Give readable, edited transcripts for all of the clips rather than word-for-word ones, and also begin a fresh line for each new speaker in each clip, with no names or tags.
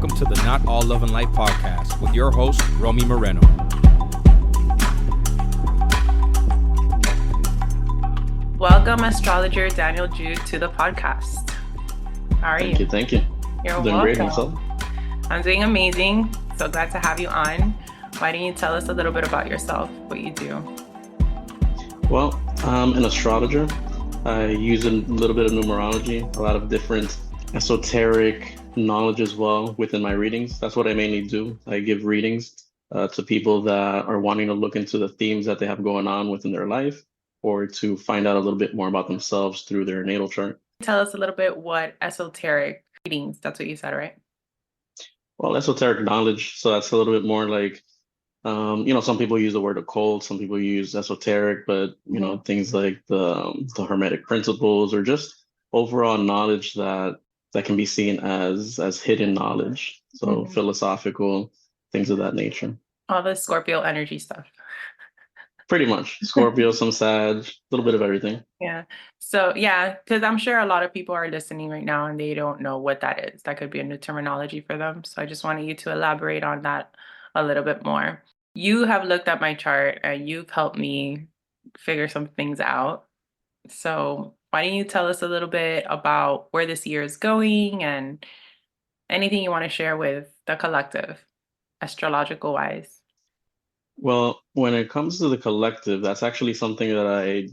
welcome to the Not All Love and Light podcast with your host, Romy Moreno.
Welcome, astrologer Daniel Jude, to the podcast. How are you?
Thank you.
You're
doing
welcome.
Great myself.
I'm doing amazing. So glad to have you on. Why don't you tell us a little bit about yourself, what you do?
Well, I'm an astrologer. I use a little bit of numerology, a lot of different esoteric knowledge as well within my readings. That's what I mainly do. I give readings to people that are wanting to look into the themes that they have going on within their life, or to find out a little bit more about themselves through their natal chart.
Tell us a little bit what esoteric readings, that's what you said, right?
Well, esoteric knowledge. So that's a little bit more like, some people use the word occult, some people use esoteric, but, things like the Hermetic principles, or just overall knowledge that can be seen as hidden knowledge. So philosophical, things of that nature.
All the Scorpio energy stuff.
Pretty much. Scorpio, some Sag, a little bit of everything.
Yeah. So, because I'm sure a lot of people are listening right now and they don't know what that is. That could be a new terminology for them. So I just wanted you to elaborate on that a little bit more. You have looked at my chart and you've helped me figure some things out. So why don't you tell us a little bit about where this year is going and anything you want to share with the collective, astrological wise?
Well, when it comes to the collective, that's actually something that I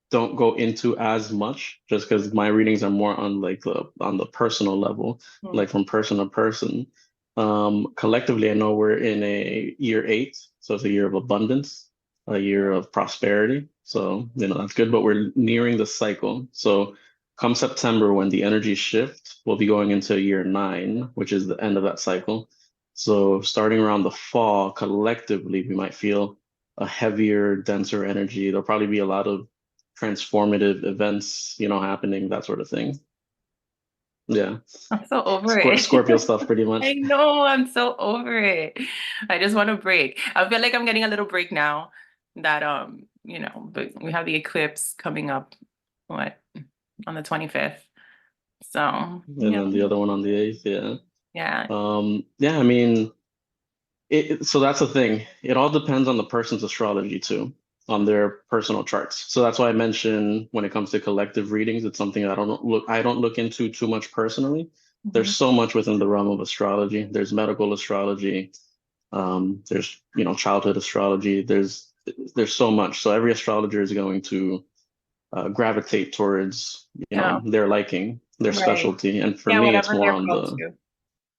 don't go into as much, just because my readings are more on the personal level, like from person to person. Collectively, I know we're in a year 8, so it's a year of abundance, a year of prosperity. So, that's good, but we're nearing the cycle. So come September, when the energies shift, we'll be going into year 9, which is the end of that cycle. So starting around the fall, collectively, we might feel a heavier, denser energy. There'll probably be a lot of transformative events, happening, that sort of thing. Yeah.
I'm so over it.
Scorpio stuff, pretty much.
I know, I'm so over it. I just want a break. I feel like I'm getting a little break now that, but we have the eclipse coming up, on the 25th. So.
And then the other one on the 8th, yeah.
Yeah.
I mean, so that's the thing. It all depends on the person's astrology too, on their personal charts. So that's why I mentioned, when it comes to collective readings, it's something I don't look into too much personally. There's so much within the realm of astrology. There's medical astrology. There's childhood astrology. There's so much. So every astrologer is going to gravitate towards their liking, their specialty. And for me, it's more on the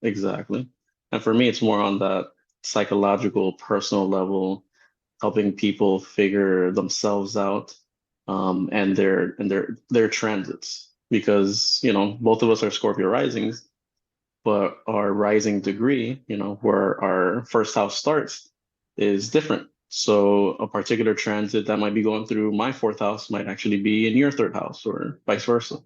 exactly. And for me, it's more on that psychological, personal level, helping people figure themselves out, and their transits. Because both of us are Scorpio risings, but our rising degree, where our first house starts, is different. So a particular transit that might be going through my 4th house might actually be in your 3rd house, or vice versa,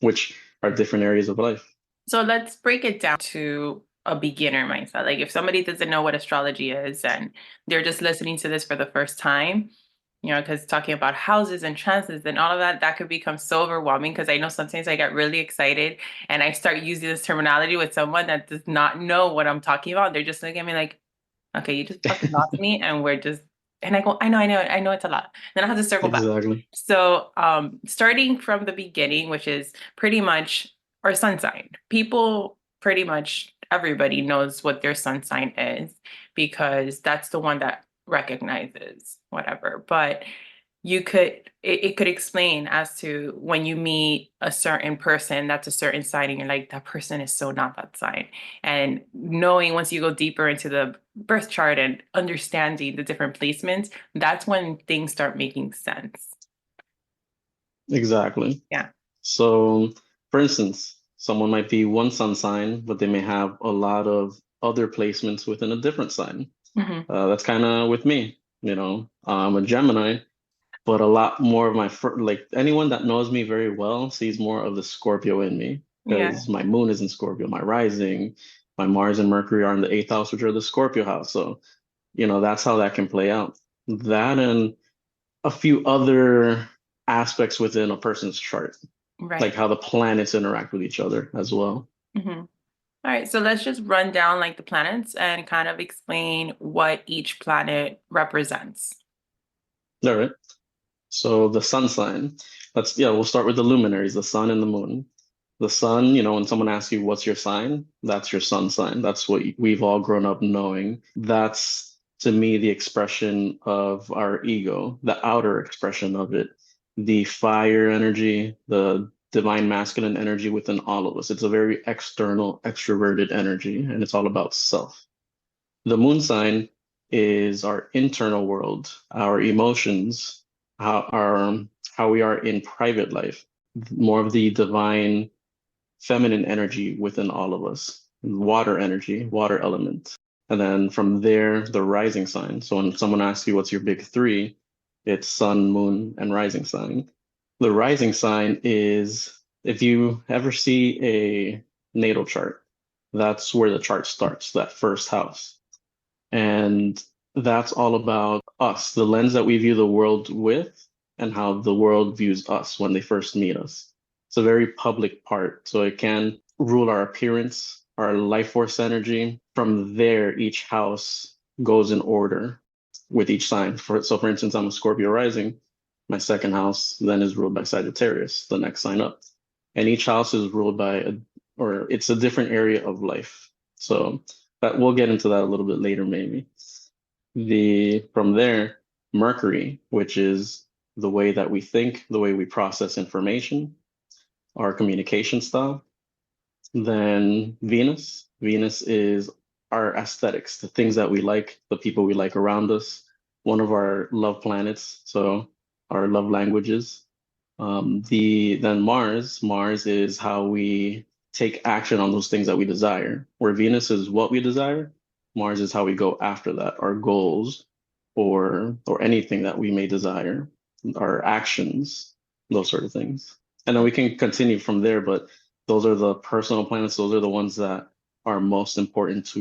which are different areas of life.
So let's break it down to a beginner mindset. Like, if somebody doesn't know what astrology is and they're just listening to this for the first time, because talking about houses and transits and all of that could become so overwhelming, because I know sometimes I get really excited and I start using this terminology with someone that does not know what I'm talking about. They're just looking at me like, okay, you just fucking lost me. And and I go, I know it's a lot. Then I have to circle back. So starting from the beginning, which is pretty much our sun sign. People, pretty much everybody knows what their sun sign is, because that's the one that recognizes whatever. But it could explain as to when you meet a certain person that's a certain sign and you're like, that person is so not that sign. And knowing, once you go deeper into the birth chart and understanding the different placements, that's when things start making sense.
Exactly.
Yeah.
So, for instance, someone might be one sun sign, but they may have a lot of other placements within a different sign. That's kind of with me. I'm a Gemini, but a lot more of my anyone that knows me very well sees more of the Scorpio in me, because my moon is in Scorpio, my rising, my Mars and Mercury are in the 8th house, which are the Scorpio house. So, that's how that can play out. That and a few other aspects within a person's chart. Right. Like how the planets interact with each other as well.
All right, so let's just run down like the planets and kind of explain what each planet represents.
All right. So the sun sign. We'll start with the luminaries, the sun and the moon. The sun, when someone asks you what's your sign, that's your sun sign. That's what we've all grown up knowing. That's to me the expression of our ego, the outer expression of it, the fire energy, the divine masculine energy within all of us. It's a very external, extroverted energy, and it's all about self. The moon sign is our internal world, our emotions, how we are in private life, more of the divine feminine energy within all of us, water energy, water element. And then from there, the rising sign. So when someone asks you what's your big three, it's sun, moon, and rising sign. The rising sign is if you ever see a natal chart, that's where the chart starts, that first house. And that's all about us, the lens that we view the world with, and how the world views us when they first meet us. It's a very public part. So it can rule our appearance, our life force energy. From there, each house goes in order with each sign. For instance, I'm a Scorpio rising. My second house then is ruled by Sagittarius, the next sign up. And each house is ruled by or it's a different area of life. So but we'll get into that a little bit later, maybe. From there, Mercury, which is the way that we think, the way we process information, our communication style. Then Venus. Venus is our aesthetics, the things that we like, the people we like around us, one of our love planets, so our love languages. Then Mars is how we take action on those things that we desire. Where Venus is what we desire, Mars is how we go after that, our goals or anything that we may desire, our actions, those sort of things. And then we can continue from there, but those are the personal planets. Those are the ones that are most important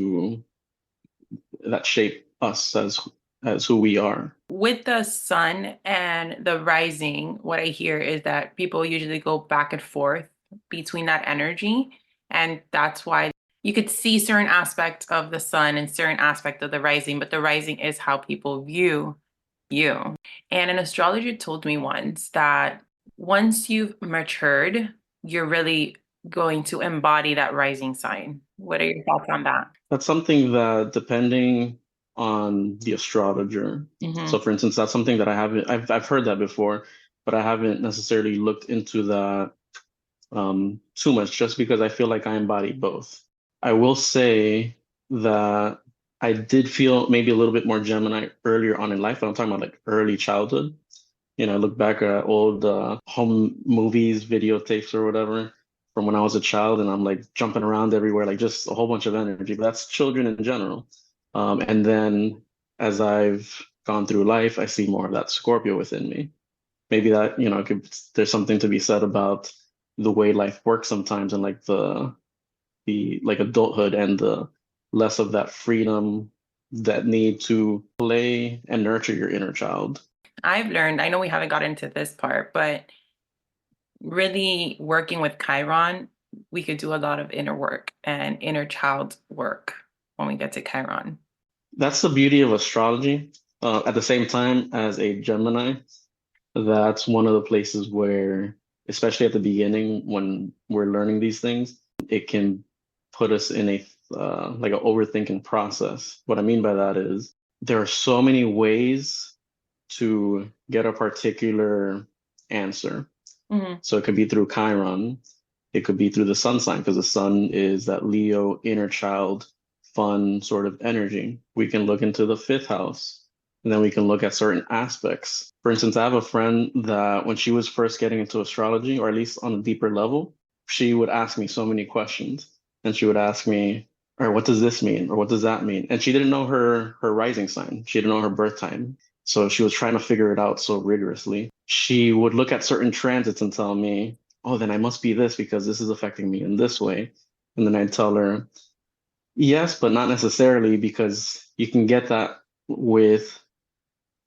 that shape us as who we are.
With the sun and the rising, what I hear is that people usually go back and forth between that energy. And that's why you could see certain aspects of the sun and certain aspect of the rising, but the rising is how people view you. And an astrologer told me once that once you've matured, you're really going to embody that rising sign. What are your thoughts on that?
That's something that, depending on the astrologer. So for instance, that's something that I've heard that before, but I haven't necessarily looked into that too much, just because I feel like I embody both. I will say that I did feel maybe a little bit more Gemini earlier on in life, but I'm talking about like early childhood. Look back at old home movies, videotapes or whatever from when I was a child, and I'm like jumping around everywhere, like just a whole bunch of energy. But that's children in general. And then as I've gone through life, I see more of that Scorpio within me. Maybe that, there's something to be said about the way life works sometimes, and like the like adulthood and the less of that freedom, that need to play and nurture your inner child.
I've learned, I know we haven't got into this part, but really working with Chiron, we could do a lot of inner work and inner child work when we get to Chiron.
That's the beauty of astrology. At the same time, as a Gemini, that's one of the places where, especially at the beginning when we're learning these things, it can put us in a like an overthinking process. What I mean by that is there are so many ways to get a particular answer. So it could be through Chiron, it could be through the sun sign, because the sun is that Leo inner child, fun sort of energy. We can look into the fifth house, and then we can look at certain aspects. For instance, I have a friend that when she was first getting into astrology, or at least on a deeper level, she would ask me so many questions. And she would ask me, all right, what does this mean? Or what does that mean? And she didn't know her rising sign. She didn't know her birth time. So she was trying to figure it out so rigorously. She would look at certain transits and tell me, oh, then I must be this because this is affecting me in this way. And then I'd tell her, yes, but not necessarily, because you can get that with,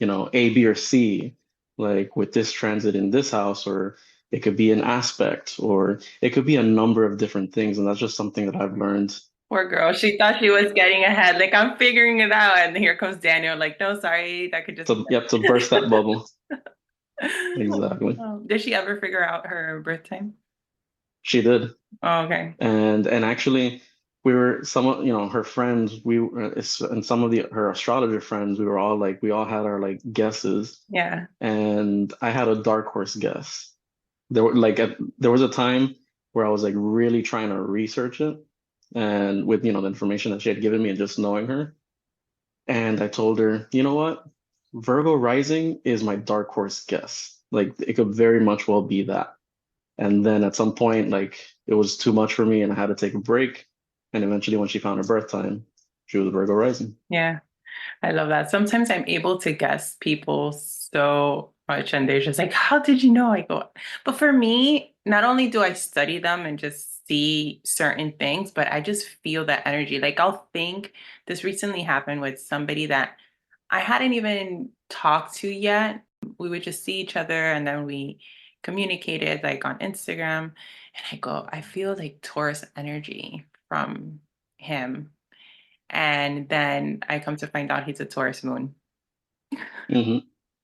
A, B, or C, like with this transit in this house, or it could be an aspect, or it could be a number of different things. And that's just something that I've learned
Poor girl. She thought she was getting ahead. Like, I'm figuring it out. And here comes Daniel, like, no, sorry, that could just
So you have to burst that bubble. Exactly.
Did she ever figure out her birth time?
She did.
Oh, okay.
And actually we were some, her friends, and some of her astrologer friends, we were all like, we all had our like guesses,
Yeah.
and I had a dark horse guess. There was a time where I was like really trying to research it, and with the information that she had given me and just knowing her, and I told her, you know what? Virgo rising is my dark horse guess. Like it could very much well be that. And then at some point, like it was too much for me and I had to take a break. And eventually when she found her birth time, she was Virgo rising.
Yeah. I love that. Sometimes I'm able to guess people so much, and they're just like, how did you know? I go, but for me, not only do I study them and just see certain things, but I just feel that energy. Like, I'll think this recently happened with somebody that I hadn't even talked to yet. We would just see each other and then we communicated like on Instagram. And I go, I feel like Taurus energy from him. And then I come to find out he's a Taurus moon.
Hmm.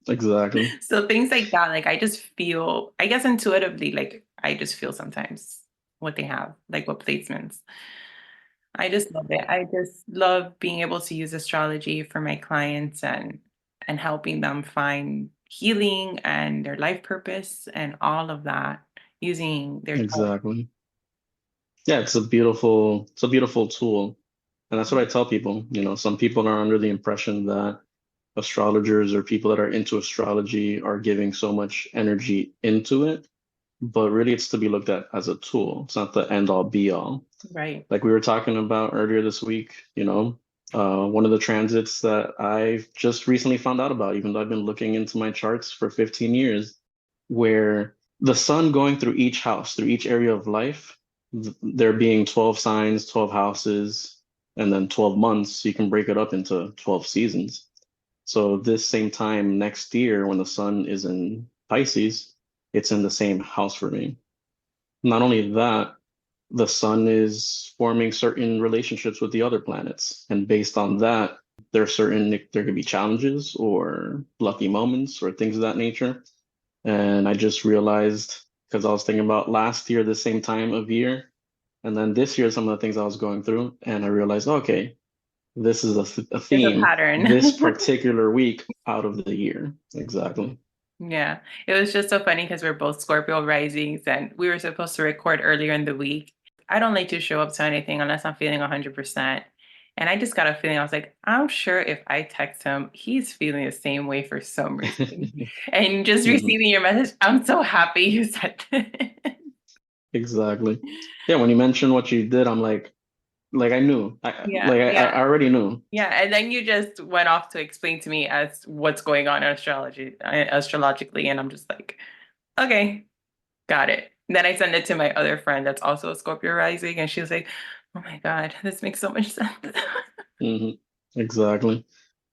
Exactly.
So things like that, like I just feel, I guess intuitively, like I just feel sometimes what they have, like what placements. I just love it. I just love being able to use astrology for my clients and helping them find healing and their life purpose and all of that using their chart.
Exactly. Yeah, it's a beautiful tool. And that's what I tell people. Some people are under the impression that astrologers or people that are into astrology are giving so much energy into it, but really it's to be looked at as a tool. It's not the end all be all.
Right.
Like we were talking about earlier this week, one of the transits that I've just recently found out about, even though I've been looking into my charts for 15 years, where the sun going through each house, through each area of life, there being 12 signs, 12 houses, and then 12 months, so you can break it up into 12 seasons. So this same time next year, when the sun is in Pisces, it's in the same house for me. Not only that, the sun is forming certain relationships with the other planets. And based on that, there could be challenges or lucky moments or things of that nature. And I just realized, because I was thinking about last year, the same time of year, and then this year, some of the things I was going through, and I realized, okay, this is a
There's a
theme this
pattern.
particular week out of the year. Exactly.
Yeah, it was just so funny because we're both Scorpio risings and we were supposed to record earlier in the week. I don't like to show up to anything unless I'm feeling 100%. And I just got a feeling, I was like, I'm sure if I text him, he's feeling the same way for some reason. And just
Mhm.
receiving your message, I'm so happy you said that.
Exactly. Yeah, when you mentioned what you did, I'm like I knew.
Yeah,
I
yeah.
already knew.
Yeah, and then you just went off to explain to me as what's going on in astrology, astrologically, and I'm just like, okay, got it. Then I send it to my other friend that's also a Scorpio rising, and she was like, "Oh my God, this makes so much sense."
Hmm. Exactly.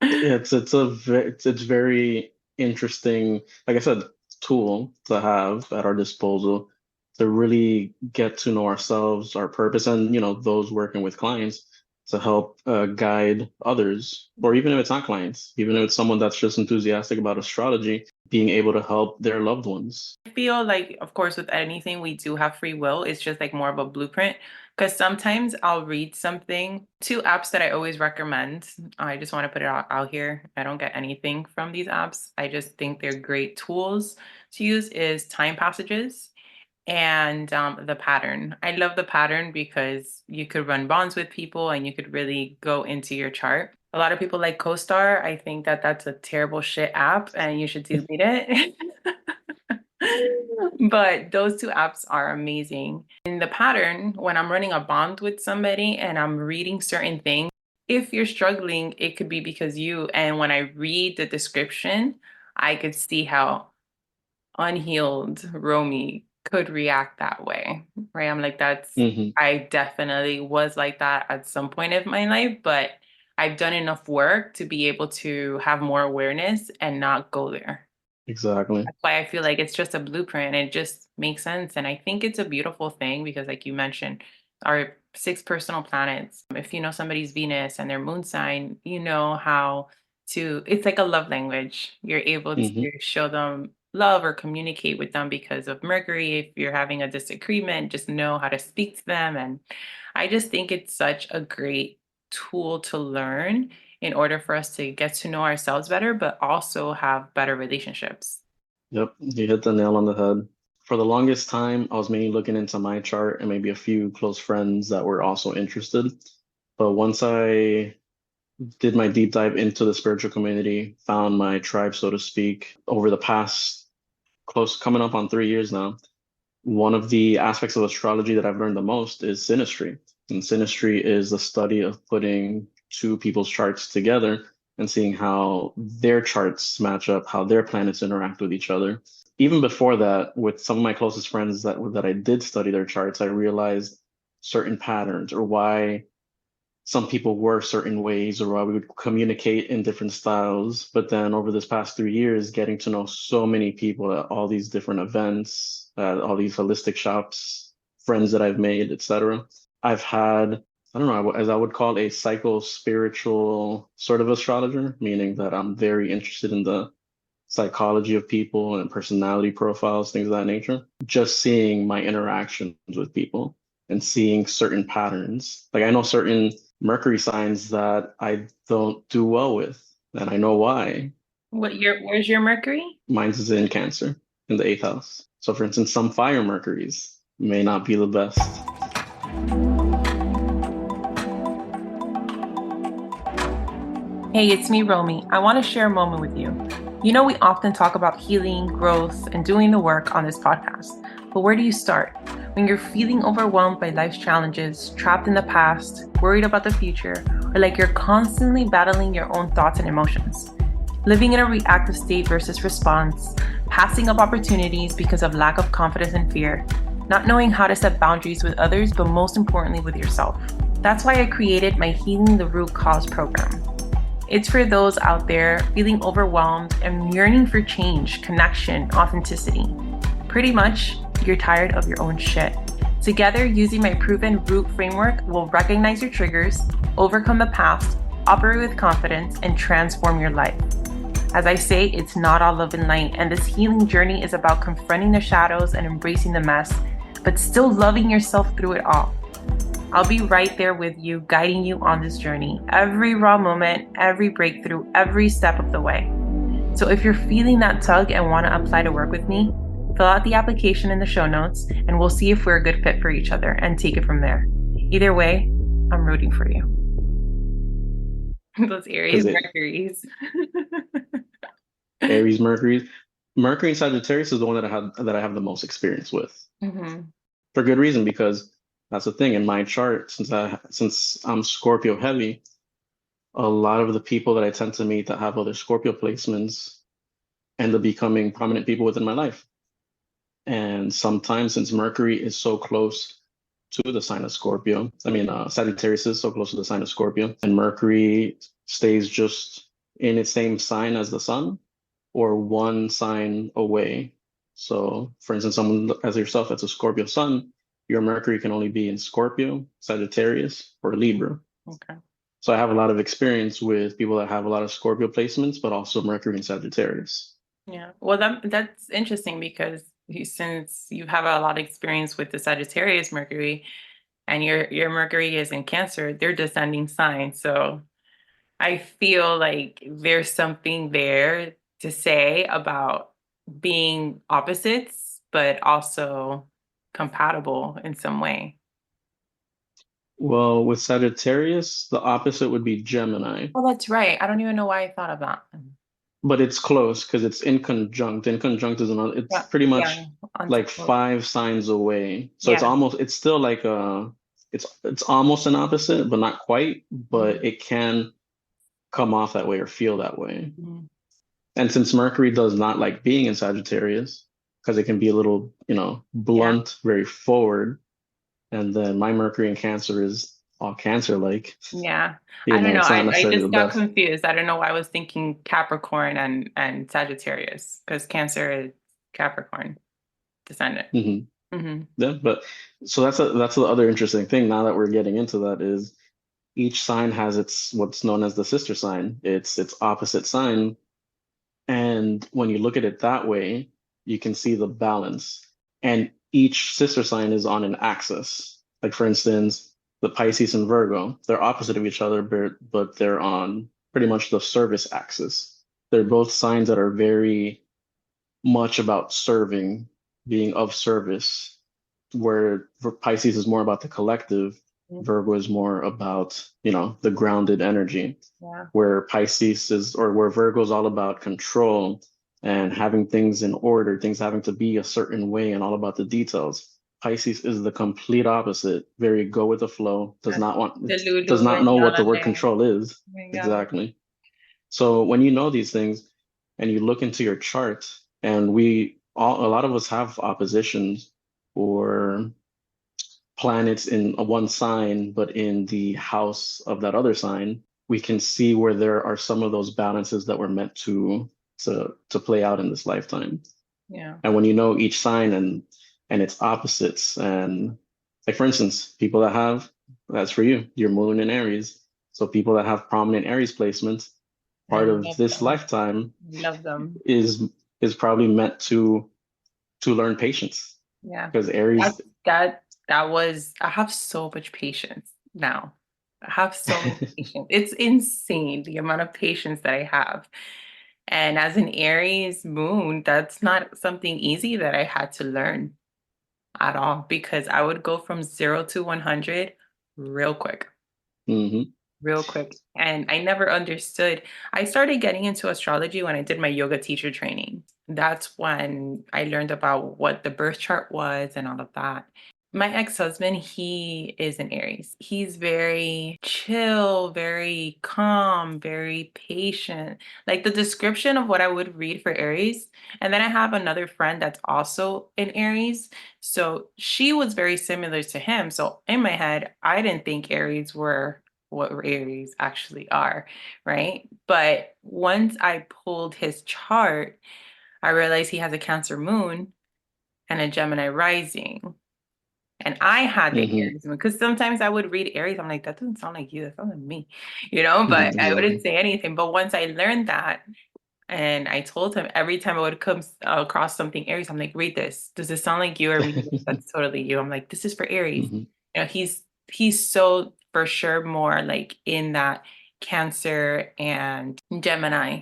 It's very interesting, like I said, tool to have at our disposal to really get to know ourselves, our purpose, and those working with clients to help guide others, or even if it's not clients, even if it's someone that's just enthusiastic about astrology, being able to help their loved ones.
I feel like, of course, with anything, we do have free will. It's just like more of a blueprint. Because sometimes I'll read something, two apps that I always recommend. I just want to put it out here. I don't get anything from these apps. I just think they're great tools to use is Time Passages and the Pattern. I love the Pattern because you could run bonds with people and you could really go into your chart. A lot of people like CoStar. I think that that's a terrible shit app and you should delete it. But those two apps are amazing. In the Pattern, when I'm running a bond with somebody and I'm reading certain things, if you're struggling, it could be because you, and when I read the description, I could see how unhealed Romy could react that way, right? I'm like,
Hmm.
I definitely was like that at some point of my life, but I've done enough work to be able to have more awareness and not go there.
Exactly.
That's why I feel like it's just a blueprint. It just makes sense. And I think it's a beautiful thing because, like you mentioned, our 6 personal planets. If you know somebody's Venus and their moon sign, you know how to, it's like a love language. You're able
Hmm.
to show them love or communicate with them because of Mercury. If you're having a disagreement, just know how to speak to them. And I just think it's such a great tool to learn in order for us to get to know ourselves better, but also have better relationships.
Yep, you hit the nail on the head. For the longest time, I was mainly looking into my chart and maybe a few close friends that were also interested. But once I did my deep dive into the spiritual community, found my tribe, so to speak, over the past close coming up on 3 years now, one of the aspects of astrology that I've learned the most is synastry. And synastry is the study of putting two people's charts together and seeing how their charts match up, how their planets interact with each other. Even before that, with some of my closest friends that I did study their charts, I realized certain patterns or why some people were certain ways or why we would communicate in different styles. But then over this past 3 years, getting to know so many people at all these different events, at all these holistic shops, friends that I've made, etc. I've had, I don't know, as I would call a psycho-spiritual sort of astrologer, meaning that I'm very interested in the psychology of people and personality profiles, things of that nature. Just seeing my interactions with people and seeing certain patterns. Like I know certain Mercury signs that I don't do well with, and I know why.
Where's your Mercury?
Mine's is in Cancer in the eighth house. So, for instance, some fire Mercuries may not be the best.
Hey, it's me, Romy. I want to share a moment with you. You know, we often talk about healing, growth, and doing the work on this podcast. But where do you start? When you're feeling overwhelmed by life's challenges, trapped in the past, worried about the future, or like you're constantly battling your own thoughts and emotions. Living in a reactive state versus response, passing up opportunities because of lack of confidence and fear, not knowing how to set boundaries with others, but most importantly with yourself. That's why I created my Healing the Root Cause program. It's for those out there feeling overwhelmed and yearning for change, connection, authenticity. Pretty much, you're tired of your own shit. Together, using my proven root framework, we'll recognize your triggers, overcome the past, operate with confidence, and transform your life. As I say, it's not all love and light, and this healing journey is about confronting the shadows and embracing the mess, but still loving yourself through it all. I'll be right there with you, guiding you on this journey, every raw moment, every breakthrough, every step of the way. So if you're feeling that tug and want to apply to work with me, fill out the application in the show notes and we'll see if we're a good fit for each other and take it from there. Either way, I'm rooting for you. Those Aries Mercuries.
Aries Mercury. Mercury in Sagittarius is the one that I have the most experience with.
Mm-hmm.
For good reason, because that's the thing in my chart, since I'm Scorpio heavy, a lot of the people that I tend to meet that have other Scorpio placements end up becoming prominent people within my life. And sometimes, since Mercury is so close to the sign of Scorpio, Sagittarius is so close to the sign of Scorpio, and Mercury stays just in its same sign as the sun or one sign away. So, for instance, someone as yourself that's a Scorpio sun, your Mercury can only be in Scorpio, Sagittarius, or Libra.
Okay.
So I have a lot of experience with people that have a lot of Scorpio placements, but also Mercury and Sagittarius.
Yeah. Well, that's interesting because since you have a lot of experience with the Sagittarius Mercury and your Mercury is in Cancer, they're descending signs. So I feel like there's something there to say about being opposites, but also compatible in some way.
Well, with Sagittarius, the opposite would be Gemini,
Oh, that's right. I don't even know why I thought of that.
but it's close because it's in conjunct. In conjunct is another, it's
Yeah,
pretty much
yeah. On
like
top of-
5 signs away. So
Yeah.
it's still like it's almost an opposite, but not quite, but it can come off that way or feel that way.
Mhm.
And since Mercury does not like being in Sagittarius, because it can be a little, blunt, very forward. And then my Mercury in Cancer is all Cancer-like.
Yeah. I don't know.
It's not
I
necessarily the
just got
best.
confused. I don't know why I was thinking Capricorn and Sagittarius because Cancer is Capricorn descendant.
Mhm. Yeah, but so that's the other interesting thing now that we're getting into that is each sign has its what's known as the sister sign. It's its opposite sign. And when you look at it that way, you can see the balance. And each sister sign is on an axis. Like for instance, the Pisces and Virgo, they're opposite of each other, but they're on pretty much the service axis. They're both signs that are very much about serving, being of service, where Pisces is more about the collective, Virgo is more about, the grounded energy,
Yeah.
where Pisces is, or where Virgo is all about control and having things in order, things having to be a certain way and all about the details. Pisces is the complete opposite, very go with the flow, does not
The
know
Lulu
what the
and
word control is.
yeah.
Exactly. So when you know these things and you look into your chart, and a lot of us have oppositions or planets in one sign, but in the house of that other sign, we can see where there are some of those balances that were meant to play out in this lifetime.
Yeah.
And when you know each sign and its opposites, and like for instance, people that have that's for you, your moon in Aries. So people that have prominent Aries placements,
I
part of
love
this
them.
lifetime
Love them.
is probably meant to learn patience
Yeah.
because Aries.
That was, I have so much patience now. I have so much patience. It's insane the amount of patience that I have. And as an Aries moon, that's not something easy that I had to learn at all because I would go from 0 to 100 real quick.
Mhm.
Real quick. And I never understood. I started getting into astrology when I did my yoga teacher training. That's when I learned about what the birth chart was and all of that. My ex-husband, he is an Aries. He's very chill, very calm, very patient. Like the description of what I would read for Aries. And then I have another friend that's also an Aries. So she was very similar to him. So in my head, I didn't think Aries were what Aries actually are, right? But once I pulled his chart, I realized he has a Cancer moon and a Gemini rising. And I had the
Mhm.
Aries moon because sometimes I would read Aries. I'm like, that doesn't sound like you. That sounds like me, but I wouldn't
Exactly.
say anything. But once I learned that, and I told him every time I would come across something Aries, I'm like, read this. Does this sound like you or me? That's totally you. I'm like, this is for Aries.
Mhm.
He's so for sure more like in that Cancer and Gemini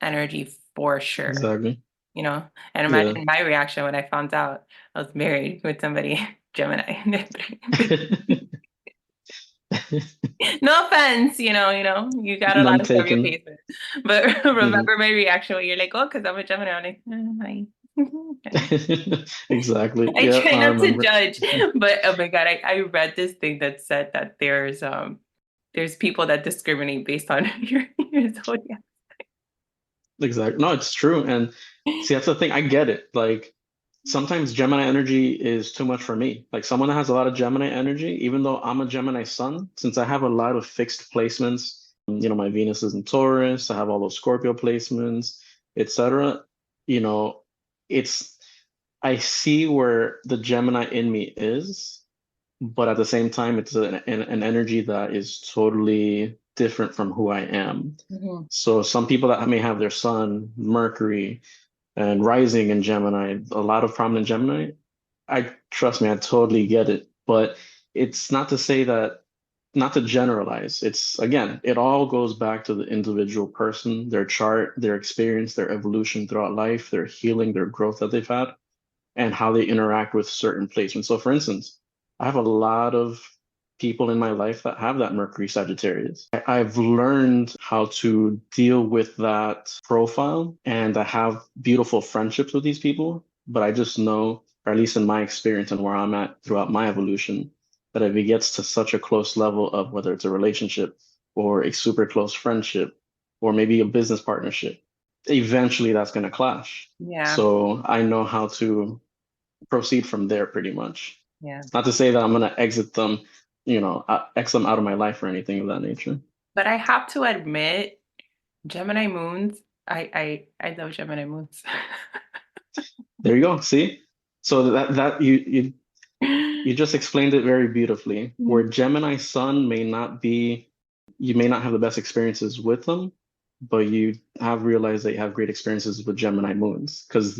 energy for sure.
Exactly.
And
Yeah.
imagine my reaction when I found out I was married with somebody Gemini. No offense, you got a lot
None
of stuff you're
taken.
facing. But
Mhm.
remember my reaction when you're like, oh, because I'm a Gemini. I'm like, hi. Okay.
Exactly.
I
Yeah,
try
I
not to
remember.
judge, but oh my God, I read this thing that said that there's people that discriminate based on your zodiac.
Exactly. No, it's true. And see, that's the thing. I get it. Like sometimes Gemini energy is too much for me. Like someone that has a lot of Gemini energy, even though I'm a Gemini sun, since I have a lot of fixed placements, my Venus is in Taurus, I have all those Scorpio placements, etc. You know, it's I see where the Gemini in me is, but at the same time, it's an energy that is totally different from who I am.
Mhm.
So some people that may have their sun, Mercury, and rising in Gemini, a lot of prominent Gemini, I trust me, I totally get it. But it's not to say that, not to generalize. It's again, it all goes back to the individual person, their chart, their experience, their evolution throughout life, their healing, their growth that they've had, and how they interact with certain placements. So, for instance, I have a lot of people in my life that have that Mercury Sagittarius. I've learned how to deal with that profile, and I have beautiful friendships with these people. But I just know, or at least in my experience and where I'm at throughout my evolution, that if it gets to such a close level of whether it's a relationship or a super close friendship or maybe a business partnership, eventually that's going to clash.
Yeah,
So I know how to proceed from there pretty much.
yeah.
Not to say that I'm gonna exit them, X them out of my life or anything of that nature.
But I have to admit, Gemini moons, I love Gemini moons.
There you go. See? So that you just explained it very beautifully. Where Gemini Sun may not be, you may not have the best experiences with them, but you have realized that you have great experiences with Gemini moons because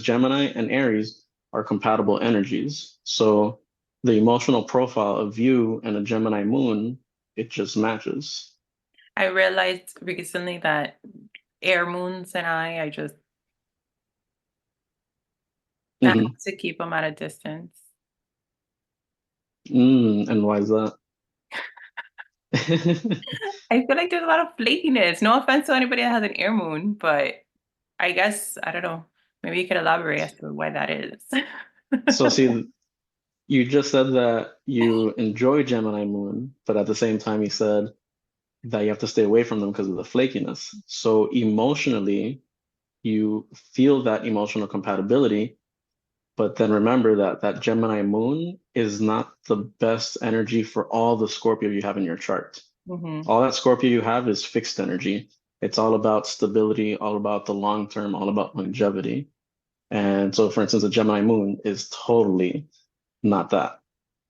Gemini and Aries are compatible energies. So the emotional profile of you and a Gemini moon, it just matches.
I realized recently that air moons and I have
Hmm.
to keep them at a distance.
And why is that?
I feel like there's a lot of flakiness. No offense to anybody that has an air moon, but I guess, I don't know, maybe you could elaborate as to why that is.
So see, you just said that you enjoy Gemini moon, but at the same time you said that you have to stay away from them because of the flakiness. So emotionally, you feel that emotional compatibility, but then remember that that Gemini moon is not the best energy for all the Scorpio you have in your chart.
Mhm.
All that Scorpio you have is fixed energy. It's all about stability, all about the long term, all about longevity. And so, for instance, a Gemini moon is totally not that.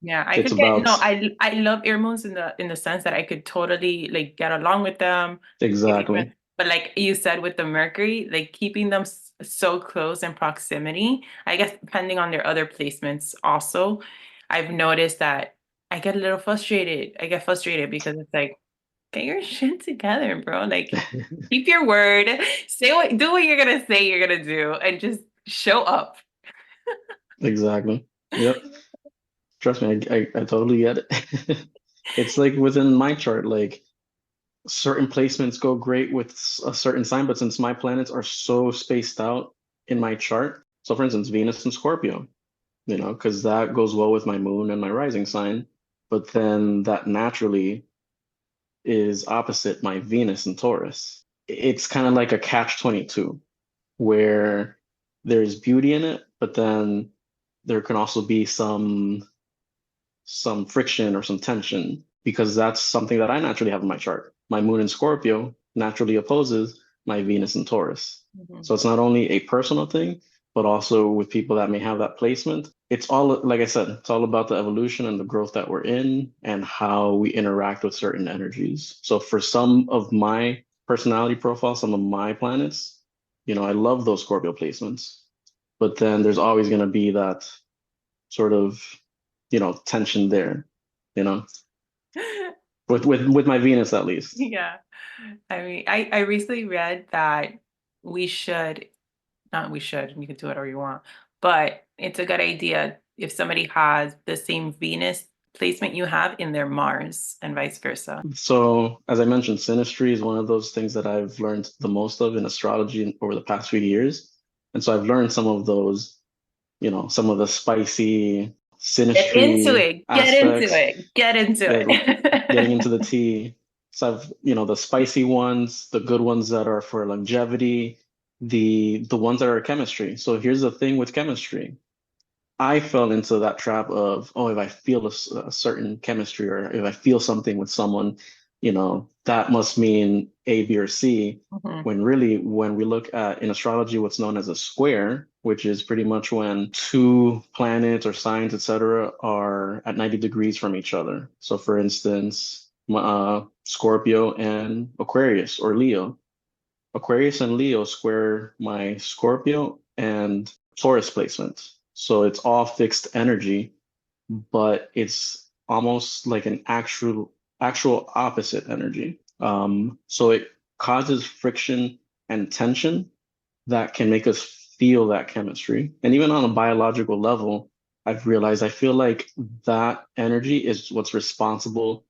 Yeah, I
It's
could get no,
about
I love air moons in the sense that I could totally like get along with them. Maybe
exactly.
even, but like you said with the Mercury, like keeping them so close in proximity, I guess depending on their other placements also, I've noticed that I get a little frustrated. I get frustrated because it's like, get your shit together, bro. Like keep your word, do what you're gonna say you're gonna do, and just show up.
Exactly. Yep. Trust me, I totally get it. It's like within my chart, like certain placements go great with a certain sign, but since my planets are so spaced out in my chart, so for instance, Venus and Scorpio, because that goes well with my moon and my rising sign, but then that naturally is opposite my Venus and Taurus. It's kind of like a catch-22 where there's beauty in it, but then there can also be some friction or some tension because that's something that I naturally have in my chart. My moon in Scorpio naturally opposes my Venus in Taurus.
Mhm.
So it's not only a personal thing, but also with people that may have that placement. It's all, like I said, it's all about the evolution and the growth that we're in and how we interact with certain energies. So for some of my personality profile, some of my planets, I love those Scorpio placements. But then there's always going to be that sort of, tension there, you know, with my Venus at least.
Yeah. I mean, I recently read that we should, not we should, you can do whatever you want, but it's a good idea if somebody has the same Venus placement you have in their Mars and vice versa.
So, as I mentioned, synastry is one of those things that I've learned the most of in astrology over the past few years. And so I've learned some of those, some of the spicy
Get into
synastry
it. Get into
aspects,
it. Get into
yeah, getting into
it.
the tea. So I've, the spicy ones, the good ones that are for longevity, the ones that are chemistry. So here's the thing with chemistry. I fell into that trap of, oh, if I feel a certain chemistry or if I feel something with someone, that must mean A, B, or C.
Mhm.
When really, when we look at in astrology, what's known as a square, which is pretty much when two planets or signs, etc., are at 90 degrees from each other. So, for instance, Scorpio and Aquarius or Leo. Aquarius and Leo square my Scorpio and Taurus placement. So it's all fixed energy, but it's almost like an actual opposite energy. So it causes friction and tension that can make us feel that chemistry. And even on a biological level, I've realized I feel like that energy is what's responsible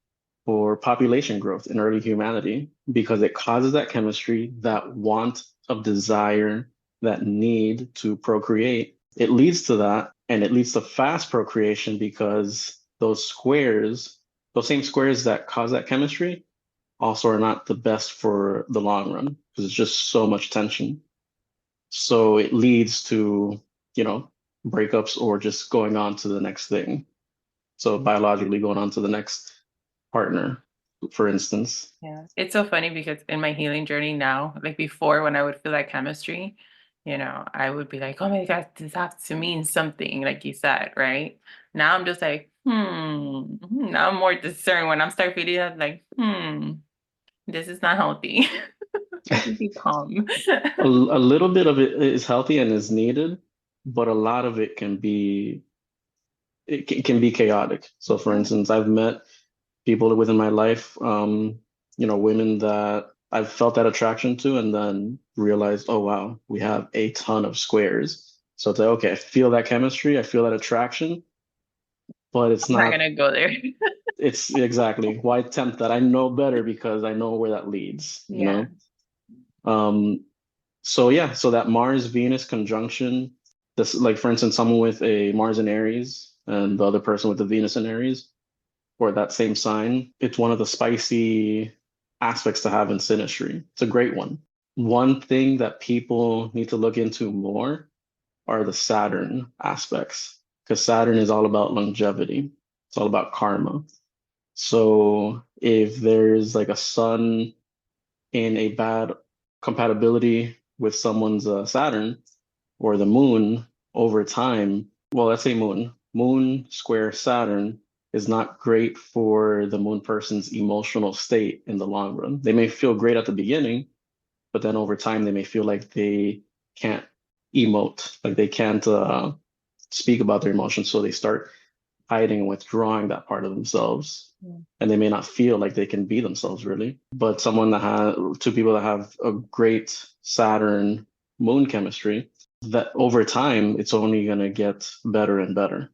for population growth in early humanity because it causes that chemistry, that want of desire, that need to procreate. It leads to that, and it leads to fast procreation because those same squares that cause that chemistry, also are not the best for the long run because it's just so much tension. So it leads to, you know, breakups or just going on to the next thing. So biologically going on to the next partner, for instance.
Yeah. It's so funny because in my healing journey now, like before when I would feel that chemistry, I would be like, oh my God, this has to mean something, like you said, right? Now I'm just like, now I'm more discerned when I'm start feeling that, like, this is not healthy. I should be calm.
A little bit of it is healthy and is needed, but a lot of it can be can be chaotic. So, for instance, I've met people within my life, women that I've felt that attraction to, and then realized, oh wow, we have a ton of squares. So it's like, okay, I feel that chemistry, I feel that attraction, but it's
I'm not
not.
gonna go there.
It's exactly why tempt that. I know better because I know where that leads.
Yeah.
Um, so yeah, so that Mars Venus conjunction, this like for instance, someone with a Mars in Aries and the other person with the Venus in Aries, or that same sign, it's one of the spicy aspects to have in synastry. It's a great one. One thing that people need to look into more are the Saturn aspects, because Saturn is all about longevity. It's all about karma. So if there's like a sun in a bad compatibility with someone's Saturn or the moon over time, well, let's say moon square Saturn is not great for the moon person's emotional state in the long run. They may feel great at the beginning, but then over time they may feel like they can't emote, like they can't speak about their emotions. So they start hiding and withdrawing that part of themselves.
Mm.
And they may not feel like they can be themselves really. But someone that has two people that have a great Saturn moon chemistry, that over time it's only going to get better and better.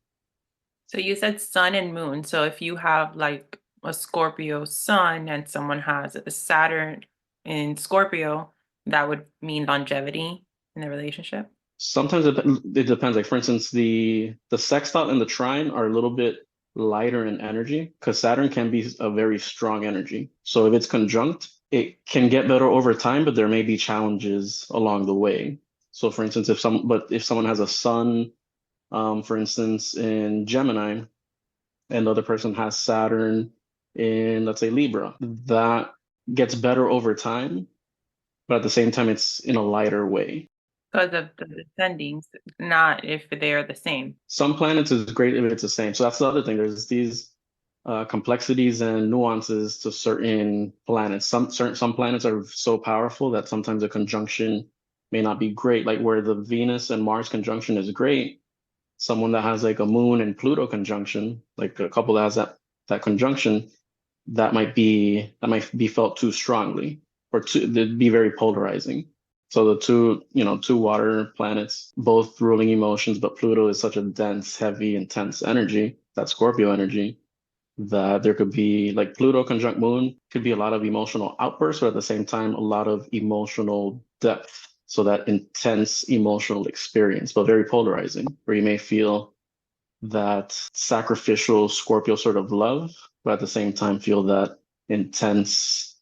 So you said sun and moon. So if you have like a Scorpio sun and someone has a Saturn in Scorpio, that would mean longevity in the relationship.
Sometimes it depends. Like for instance, the sextile and the trine are a little bit lighter in energy because Saturn can be a very strong energy. So if it's conjunct, it can get better over time, but there may be challenges along the way. So for instance, if someone has a sun, for instance, in Gemini, and the other person has Saturn in, let's say, Libra, that gets better over time, but at the same time, it's in a lighter way.
Because of the descendings, not if they are the same.
Some planets is great if it's the same. So that's the other thing. There's these complexities and nuances to certain planets. Some planets are so powerful that sometimes a conjunction may not be great. Like where the Venus and Mars conjunction is great, someone that has like a Moon and Pluto conjunction, like a couple that has that conjunction, that might be felt too strongly or they'd be very polarizing. So the two water planets, both ruling emotions, but Pluto is such a dense, heavy, intense energy, that Scorpio energy, that there could be like Pluto conjunct Moon could be a lot of emotional outbursts, but at the same time, a lot of emotional depth. So that intense emotional experience, but very polarizing, where you may feel that sacrificial Scorpio sort of love, but at the same time feel that intense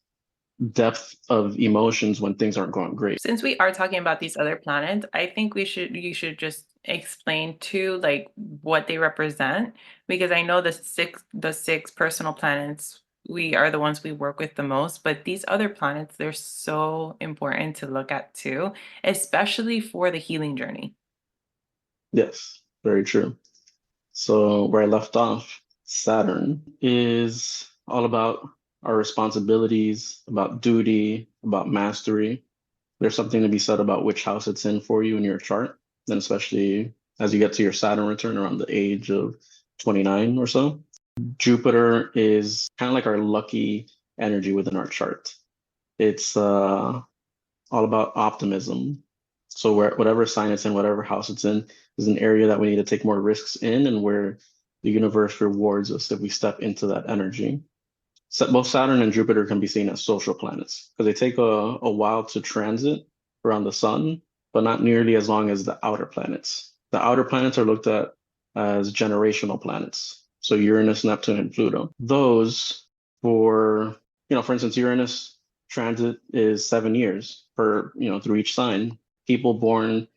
depth of emotions when things aren't going great.
Since we are talking about these other planets, I think you should just explain too, like what they represent, because I know the six personal planets, we are the ones we work with the most, but these other planets, they're so important to look at too, especially for the healing journey.
Yes, very true. So where I left off, Saturn is all about our responsibilities, about duty, about mastery. There's something to be said about which house it's in for you in your chart, and especially as you get to your Saturn return around the age of 29 or so. Jupiter is kind of like our lucky energy within our chart. It's all about optimism. So whatever sign it's in, whatever house it's in, is an area that we need to take more risks in, and where the universe rewards us if we step into that energy. So both Saturn and Jupiter can be seen as social planets because they take a while to transit around the sun, but not nearly as long as the outer planets. The outer planets are looked at as generational planets. So Uranus, Neptune, and Pluto. Those for instance, Uranus transit is 7 years through each sign. People born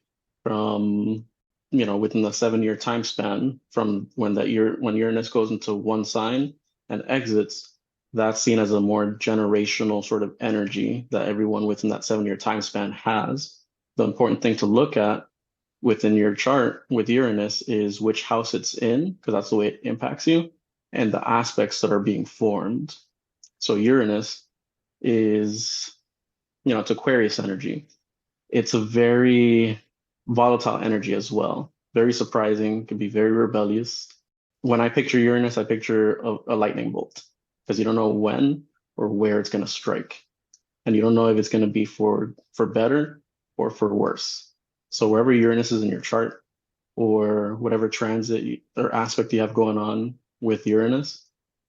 from within the 7 year time span from when Uranus goes into one sign and exits, that's seen as a more generational sort of energy that everyone within that 7 year time span has. The important thing to look at within your chart with Uranus is which house it's in, because that's the way it impacts you, and the aspects that are being formed. So Uranus is, it's Aquarius energy. It's a very volatile energy as well. Very surprising, can be very rebellious. When I picture Uranus, I picture a lightning bolt because you don't know when or where it's going to strike. And you don't know if it's going to be for better or for worse. So wherever Uranus is in your chart or whatever transit or aspect you have going on with Uranus,